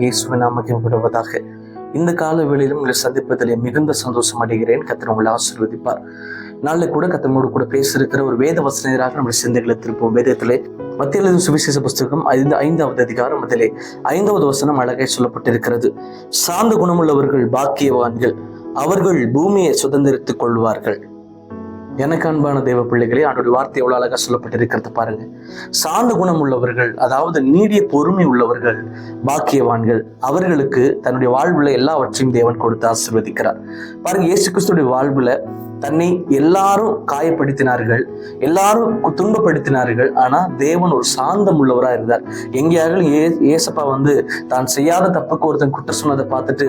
ஆண்டவராகிய இயேசுவின் நாமத்தில் விடுவதாக. இந்த கால வேளையிலும் உங்களை சந்திப்பதிலே மிகுந்த சந்தோஷம் அடைகிறேன். கர்த்தர் உங்களை ஆசீர்வதிப்பார். நாளை கூட கர்த்தரோடு கூட பேசியிருக்கிற ஒரு வேத வசனராக நம்முடைய சிந்தைகளை திருப்போம். வேதத்திலே மத்திய எழுதின சுவிசேஷ புஸ்தகம் 5வது அதிகாரம் அதிலே 5வது வசனம் அழகாய் சொல்லப்பட்டிருக்கிறது. சாந்த குணமுள்ளவர்கள் பாக்கியவான்கள், அவர்கள் பூமியை சுதந்திரித்துக் கொள்வார்கள். எனக்கு அன்பான தேவ பிள்ளைகளே, அவனுடைய வார்த்தை எவ்வளவு அழகா சொல்லப்பட்டிருக்கிறது பாருங்க. சாந்த குணம் உள்ளவர்கள், அதாவது நீடிய பொறுமை உள்ளவர்கள் பாக்கியவான்கள், அவர்களுக்கு தன்னுடைய வாழ்வுல எல்லாவற்றையும் தேவன் கொடுத்து ஆசீர்வதிக்கிறார். பாருங்க, இயேசு கிறிஸ்துடைய வாழ்வுல தன்னை எல்லாரும் காயப்படுத்தினார்கள், எல்லாரும் துன்பப்படுத்தினார்கள். ஆனா தேவன் ஒரு சாந்தம் உள்ளவராக இருந்தார். எங்கேயாவது ஏசப்பா தான் செய்யாத தப்புக்கு ஒருத்தன் குற்றம் சொன்னதை பார்த்துட்டு,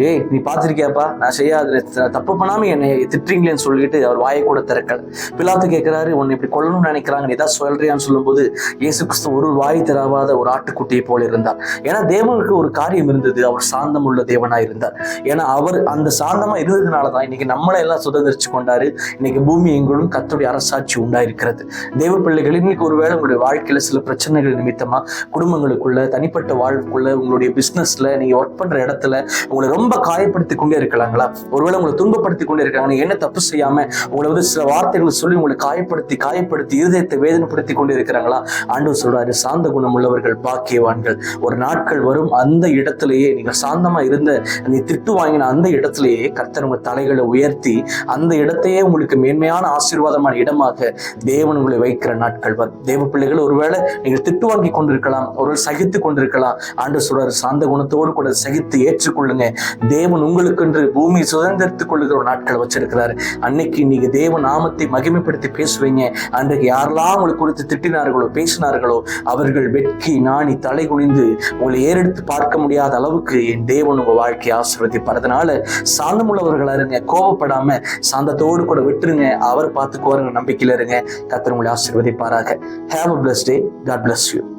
ஏய் நீ பார்த்திருக்கியாப்பா, நான் செய்யாத தப்பு பண்ணாம என்னை திட்டுறீங்களேன்னு சொல்லிட்டு அவர் வாயை கூட திறக்கல. பிலாத்து கேட்கிறாரு, உன்னை இப்படி கொல்லணும்னு நினைக்கிறாங்க, நீ ஏதாவது சொல்றியான்னு சொல்லும் போது இயேசு கிறிஸ்து ஒரு வாய் தராத ஒரு ஆட்டுக்குட்டியை போல இருந்தார். ஏன்னா தேவனுக்கு ஒரு காரியம் இருந்தது, அவர் சாந்தம் உள்ள தேவனாய் இருந்தார். ஏன்னா அவர் அந்த சாந்தமா இருந்ததுனாலதான் இன்னைக்கு நம்மளை எல்லாம் சுதந்திர கொண்டாரு. இன்னைக்கு பூமி எங்களும் கர்த்தருடைய அரசாட்சி உண்டாயிருக்கிறது. தேவ பிள்ளைகள், இன்னைக்கு ஒருவேளை உங்களுடைய வாழ்க்கையில சில பிரச்சனைகள் நிமித்தமா குடும்பங்களுக்குள்ள, தனிப்பட்ட வாழ்வுக்குள்ள, உங்களுடைய பிசினஸ்ல, நீங்க ஒர்க் பண்ற இடத்துல உங்களை ரொம்ப காயப்படுத்தி கொண்டே இருக்கலாங்களா? ஒருவேளை உங்களை துன்பப்படுத்தி கொண்டே இருக்காங்க. என்ன தப்பு செய்யாம உங்களை சில வார்த்தைகளை சொல்லி உங்களை காயப்படுத்தி இருதயத்தை வேதனைப்படுத்தி கொண்டே இருக்கிறாங்களா? ஆண்டவர் சொல்றாரு, சாந்த குணம் உள்ளவர்கள் பாக்கியவான்கள். ஒரு நாட்கள் வரும், அந்த இடத்திலேயே நீங்கள் சாந்தமா இருந்த, நீ திட்டு வாங்கின அந்த இடத்திலேயே கர்த்தர் உங்க தலைகளை உயர்த்தி அந்த இடத்தையே உங்களுக்கு மேன்மையான ஆசீர்வாதமான இடமாக தேவன் உங்களை வைக்கிற நாட்கள் வரும். தேவ பிள்ளைகள், ஒருவேளை நீங்கள் திட்டு வாங்கி கொண்டிருக்கலாம், ஒருவேளை சகித்து கொண்டிருக்கலாம். ஆண்டவர் சொல்றாரு, சாந்த குணத்தோடு கூட சகித்து ஏற்றுக்கொள்ளுங்க. தேவன் உங்களுக்கு பூமியை சுதந்திரத்துக் கொள்ளுகிற ஒரு நாட்கள் வச்சிருக்கிறாரு. அன்னைக்கு நீங்க தேவ நாமத்தை மகிமைப்படுத்தி பேசுவீங்க. அன்றைக்கு யாரெல்லாம் உங்களுக்கு குறித்து திட்டினார்களோ, பேசினார்களோ, அவர்கள் வெட்கி நாணி தலை குனிந்து உங்களை ஏறெடுத்து பார்க்க முடியாத அளவுக்கு என் தேவன் உங்க வாழ்க்கையை ஆசீர்வதிப்பார். அதனால சாந்தமுள்ளவர்களா இருங்க, கோபப்படாம சாந்தத்தோடு கூட விட்டுருங்க. அவர் பார்த்துக்குவாருங்க, நம்பிக்கையில இருங்க. கர்த்தர் உங்களை ஆசீர்வதிப்பாராக. Have a blessed day. God bless you.